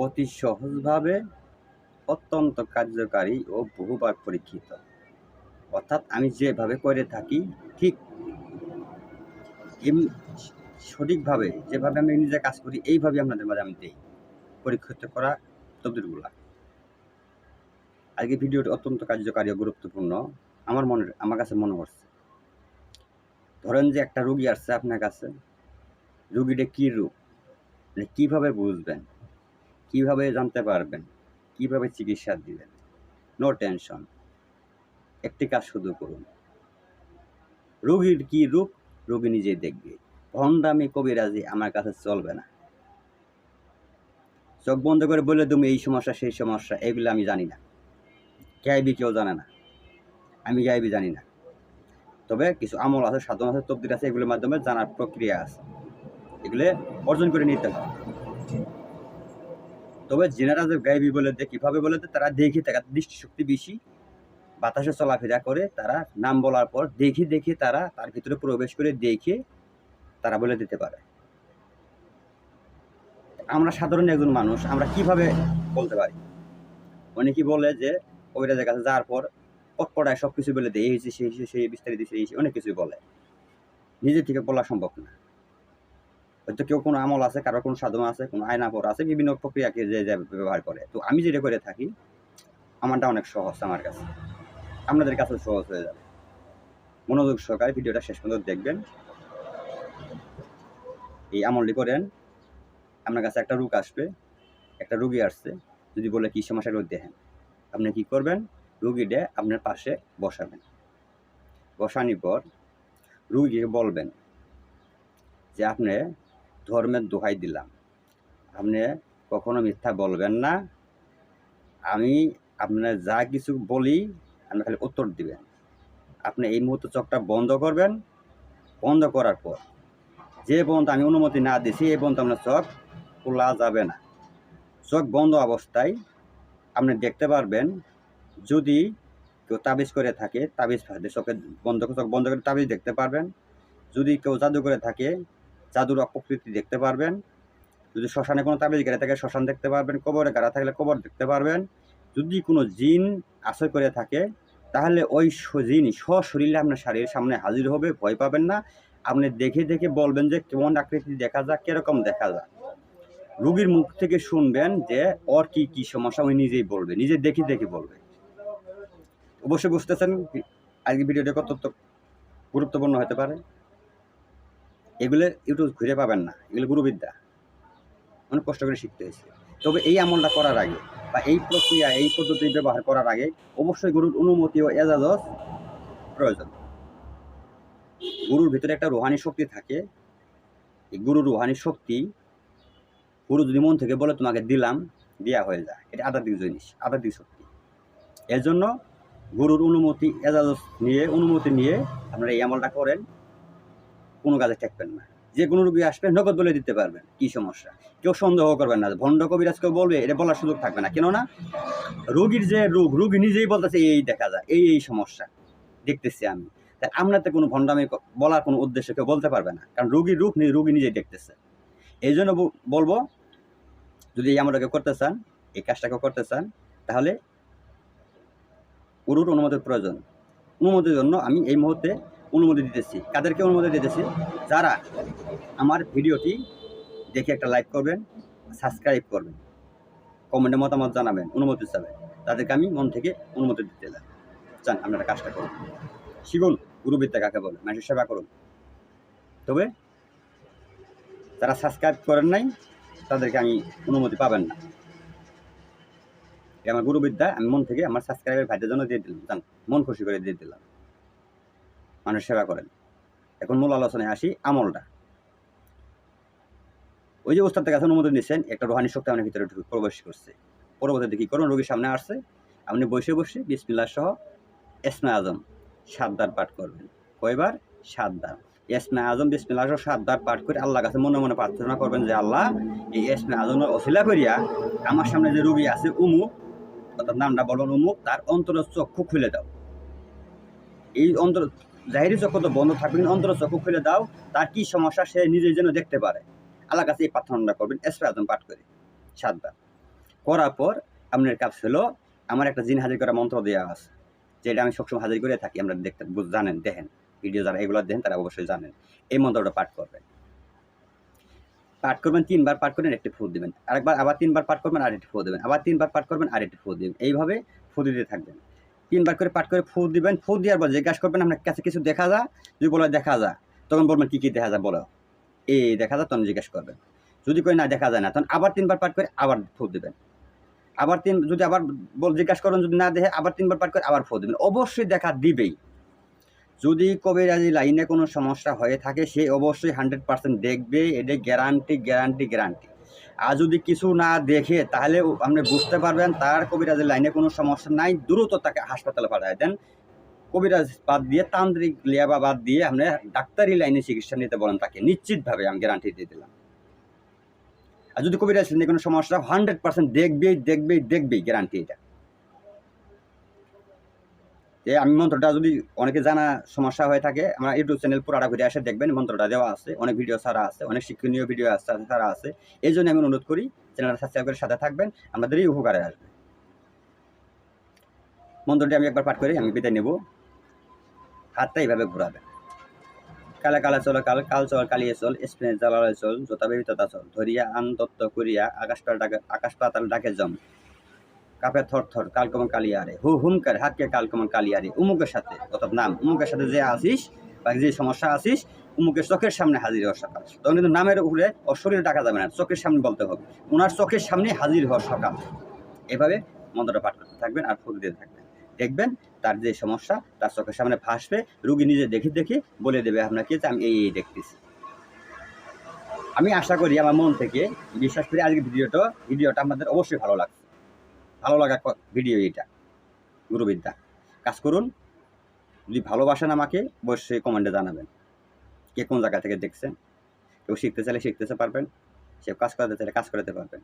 অতি সহজভাবে অত্যন্ত কার্যকারী ও বহুবার পরীক্ষিত। অর্থাৎ আমি যেভাবে করে থাকি ঠিক সঠিকভাবে যেভাবে আমি নিজে কাজ করি এইভাবে আপনাদের মাঝে আমি দিই পরীক্ষিত করা তদবিরগুলা। আজকে ভিডিওটি অত্যন্ত কার্যকারী ও গুরুত্বপূর্ণ আমার কাছে মনে হচ্ছে। ধরেন যে একটা রোগী আসছে আপনার কাছে, রোগীটা কী রোগ, মানে কীভাবে বুঝবেন, কীভাবে জানতে পারবেন, কীভাবে চিকিৎসা দিবেন। নো টেনশন, একটি কাজ শুধু করুন। রোগীর কী রোগ রোগী নিজেই দেখবে। ভণ্ডামি কবিরাজি আমার কাছে চলবে না। চোখ বন্ধ করে বলে তুমি এই সমস্যা সেই সমস্যা, এগুলো আমি জানি না। গায়েবী কেউ জানে না, আমি গায়েবী জানি না। তবে কিছু আমল আছে, সাধন আছে, তদবির আছে, এগুলোর মাধ্যমে জানার প্রক্রিয়া আছে, এগুলো অর্জন করে নিতে হয়। তবে জেনারা যে গায়েবী বলে দেয়, কীভাবে বলে দেয়, তারা দেখে তারা দৃষ্টিশক্তি বেশি, বাতাসে চলাফেরা করে, তারা নাম বলার পর দেখে তারা তার ভিতরে প্রবেশ করে দেখে তারা বলে দিতে পারে। আমরা সাধারণ একজন মানুষ, আমরা কিভাবে বলতে পারি? অনেকেই বলে যে কবিরাজের কাছে যাওয়ার পর পটপটায় সব কিছু বলে দেয়, এই হয়েছে সেই হয়েছে, সেই বিস্তারিত সেই অনেক কিছুই বলে। নিজে থেকে বলা সম্ভব না। হয়তো কেউ কোনো আমল আছে, কারোর কোনো সাধনা আছে, কোনো আয়না পড়া আছে, বিভিন্ন প্রক্রিয়াকে যে ব্যবহার করে। তো আমি যেটা করে থাকি, আমারটা অনেক সহজ আমার কাছে, আপনাদের কাছে সহজ হয়ে যাবে। মনোযোগ সহকারে ভিডিওটা শেষ পর্যন্ত দেখবেন। এই আমলটি করেন, আপনার কাছে একটা রোগ আসবে, একটা রোগী আসছে, যদি বলে কী সমস্যা রোগ দেখেন, আপনি কি করবেন? রোগীটা আপনার পাশে বসাবেন। বসানোর পর রোগীকে বলবেন যে আপনি ধর্মের দোহাই দিলাম, আপনি কখনো মিথ্যা বলবেন না, আমি আপনার যা কিছু বলি আপনি খালি উত্তর দিবেন। আপনি এই মুহূর্তে চোখটা বন্ধ করবেন। বন্ধ করার পর যে পর্যন্ত আমি অনুমতি না দিছি এই পর্যন্ত আপনার চোখ খোলা যাবে না। চোখ বন্ধ অবস্থায় আপনি দেখতে পারবেন, যদি কেউ তাবিজ করে থাকে, তাবিজ চোখ বন্ধ করে তাবিজ দেখতে পারবেন। যদি কেউ জাদু করে থাকে, জাদুর অপকৃতি দেখতে পারবেন। যদি শ্মশানে কোনো তাবিজ গেড়ে থাকে, শ্মশান দেখতে পারবেন। কবরে গাড়া থাকলে কবর দেখতে পারবেন। যদি কোনো জিন আশ্রয় করে থাকে, তাহলে ওই জিন সশরীরে আপনার শাড়ির সামনে হাজির হবে, ভয় পাবেন না। আপনি দেখে বলবেন যে কেমন আকৃতি দেখা যায়, কীরকম দেখা যায়। রোগীর মুখ থেকে শুনবেন যে ওর কী সমস্যা, উনি নিজেই বলবে, নিজে দেখে বলবে। অবশ্যই বুঝতেছেন আজকে ভিডিওটা কত গুরুত্বপূর্ণ হতে পারে। এগুলো ইউটিউব ঘুরে পাবেন না, এগুলো গুরুবিদ্যা, অনেক কষ্ট করে শিখতে হয়েছে। তবে এই আমলটা করার আগে বা এই প্রক্রিয়া, এই পদ্ধতি ব্যবহার করার আগে অবশ্যই গুরুর অনুমতি ও এজাজত প্রয়োজন। গুরুর ভিতরে একটা রুহানি শক্তি থাকে। এই গুরুর রুহানি শক্তি, গুরু যদি মন থেকে বলে তোমাকে দিলাম, দেওয়া হয়ে যায়। এটা আধ্যাত্মিক জিনিস, আধ্যাত্মিক শক্তি। এর জন্য গুরুর অনুমতি এজাজত নিয়ে, অনুমতি নিয়ে আপনারা এই আমলটা করেন, কোনো কাজে ঠেকবেন না। যে কোনো রোগী আসবে নগদ বলে দিতে পারবেন কী সমস্যা। কেউ সন্দেহ করবেন না, ভণ্ড কবিরাজ কেউ বলবে এটা বলার সুযোগ থাকবে না। কেননা রোগীর যে রোগী নিজেই বলতেছে এই দেখা যায়, এই সমস্যা দেখতেছি আমি। তাই আপনাদের কোনো ভণ্ডামি বলার কোনো উদ্দেশ্য কেউ বলতে পারবে না, কারণ রোগীর রূপ রোগী নিজেই দেখতেছে। এই জন্য বলবো, যদি এই আমলটাকে করতে চান, এই কাজটাকে করতে চান, তাহলে গুরুর অনুমতির প্রয়োজন। অনুমতির জন্য আমি এই মুহূর্তে অনুমতি দিতেছি। কাদেরকে অনুমতি দিতেছি? যারা আমার ভিডিওটি দেখে একটা লাইক করবেন, সাবস্ক্রাইব করবেন, কমেন্টে মতামত জানাবেন, অনুমতি চাবেন, তাদেরকে আমি মন থেকে অনুমতি দিতে চান। আপনারা কাজটা করুন, শিখুন গুরুবিদ্যা কাকে বলে, মানুষের সেবা করুন। তবে যারা সাবস্ক্রাইব করেন নাই তাদেরকে আমি অনুমতি পাবেন না। আমার গুরুবিদ্যা আমি মন থেকে আমার সাবস্ক্রাইবের ভাইদের জন্য দিয়ে দিলাম, জান, মন খুশি করে দিয়ে দিলাম। মানুষ সেবা করেন। এখন মূল আলোচনায় আসি, আমলটা। ওই যে ওস্তাদের কাছে অনুমোদন নিচ্ছেন, একটা রুহানি শক্তি আমার ভিতরে প্রবেশ করছে। পরবর্তীতে কী করুন, রোগীর সামনে আসছে, আপনি বসে বিসমিল্লাহ সহ ইসমে আজম 7 বার পাঠ করবেন। কয়বার? 7 বার। ইসমে আজম বিসমিল্লাহ সহ 7 বার পাঠ করে আল্লাহর কাছে মনে মনে প্রার্থনা করবেন যে আল্লাহ, এই ইসমে আজমের ওসিলা করিয়া আমার সামনে যে রোগী আছে উমুক, অর্থাৎ নামটা বলবেন উমুক, তার অন্তরের চক্ষু খুলে দাও। এই জাহিরি চক্ষু তো বন্ধ থাকবে, কিন্তু অন্তরের চক্ষু খুলে দাও, তার কী সমস্যা সে নিজেই যেন দেখতে পারে। আল্লাহর কাছে এই প্রার্থনাটা করবেন ইসমে আজম পাঠ করে 7 বার। করার পর আপনার কাজ হলো আমার একটা জিন হাজির করা মন্ত্র দেওয়া আছে, যেটা আমি সবসময় হাজির করে থাকি। আমরা দেখতে জানেন, দেখেন ভিডিও যারা এগুলো দেখেন তারা অবশ্যই জানেন। এই মন্ত্রটা পাঠ করবেন, 3 বার পাঠ করবেন, একটি ফু দিবেন, আরেকবার আবার 3 বার পাঠ করবেন, আরেকটি ফু দিবেন, আবার 3 বার পাঠ করবেন, আরেকটি ফু দিবেন। এইভাবে ফু দিতে থাকবেন। 3 বার করে পাঠ করে ফু দিবেন। ফু দেওয়ার পর জিজ্ঞাসা করবেন আপনার কাছে কিছু দেখা যায়? যদি বলে দেখা যায়, তখন বলবেন কী দেখা যায় বলো। এই দেখা যায়, তখন জিজ্ঞাসা করবেন। যদি কই না দেখা যায় না, তখন আবার 3 বার পাঠ করে আবার ফু দিবেন। আবার যদি আবার জিজ্ঞাসা করেন, যদি না দেখে আবার 3 বার পাঠ করে আবার ফু দিবেন। অবশ্যই দেখা দিবেই। যদি কবিরাজি লাইনে কোনো সমস্যা হয়ে থাকে সে অবশ্যই 100% দেখবে, এটা গ্যারান্টি। আর যদি কিছু না দেখে তাহলে আপনি বুঝতে পারবেন তার কবিরাজি লাইনে কোনো সমস্যা নাই, দ্রুত তাকে হাসপাতালে পাঠিয়ে দেন। কবিরাজ বাদ দিয়ে, তান্ত্রিক লিয়াবা বাদ দিয়ে আপনি ডাক্তারি লাইনে চিকিৎসা নিতে বলেন তাকে, নিশ্চিতভাবে আমি গ্যারান্টি দিয়ে দিলাম। আর যদি কবিরাজ লাইনে কোনো সমস্যা 100% দেখবেই, গ্যারান্টি এটা। আমি মন্ত্রটা যদি অনেকে জানা সমস্যা হয়ে থাকে, আমার ইউটিউব চ্যানেল পুরাটা ঘুরে আসে দেখবেন, মন্ত্রটা দেওয়া আছে, অনেক ভিডিও ছাড়া আছে, অনেক শিক্ষণীয় ভিডিও ছাড়া আছে। এই জন্য আমি অনুরোধ করি চ্যানেলটা সাবস্ক্রাইব করে সাথে থাকবেন, আমাদেরই উপকারে আসবে। মন্ত্রটি আমি একবার পাঠ করে আমি বিদায় নেব। হাতটা এইভাবে ঘোরাবেন। কালা কালা চল কাল চল কালিয়ে চল, স্পেনে জ্বালালে চল, জোতা বেবি তথা চল, ধরিয়া আন দত্ত করিয়া আকাশ পাতাল ডাকে জম, কাপে থর থর কালকমন কালিয়ারে, হুমকার হাতকে কালকমন কালিয়ারে, উমুকের সাথে, অর্থাৎ নাম উমুকের সাথে যে আসিস বা যে সমস্যা আসিস, উমুকের চোখের সামনে হাজির হওয়ার সকাল। তখন কিন্তু নামের উপরে ও শরীরে ডাকা যাবে না, চোখের সামনে বলতে হবে, ওনার চোখের সামনে হাজির হওয়ার সকাল। এভাবে মন্ত্রটা পাঠ করতে থাকবেন আর ফুল দিতে থাকবেন। দেখবেন তার যে সমস্যা তার চোখের সামনে ভাসবে, রুগী নিজে দেখে বলে দেবে আপনাকে যে আমি এই দেখতেছি। আমি আশা করি আমার মন থেকে বিশ্বাস করি আজকে ভিডিওটা আপনাদের অবশ্যই ভালো লাগা ভিডিও এটা। গুরুবিদ্যা কাজ করুন। যদি ভালোবাসেন আমাকে অবশ্যই কমেন্টে জানাবেন কে কোন জায়গা থেকে দেখছেন। কেউ শিখতে চাইলে শিখতে পারবেন, সে কাজ করাতে চাইলে কাজ করাতে পারবেন।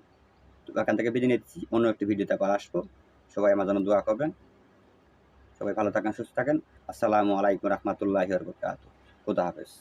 তো এখান থেকে বিদায় নিচ্ছি, অন্য একটি ভিডিওতে আবার আসবো। সবাই আমার জন্য দোয়া করবেন। সবাই ভালো থাকেন, সুস্থ থাকেন। আসসালামু আলাইকুম রহমতুল্লাহি ওয়া বারাকাতুহু। খুদা হাফেজ।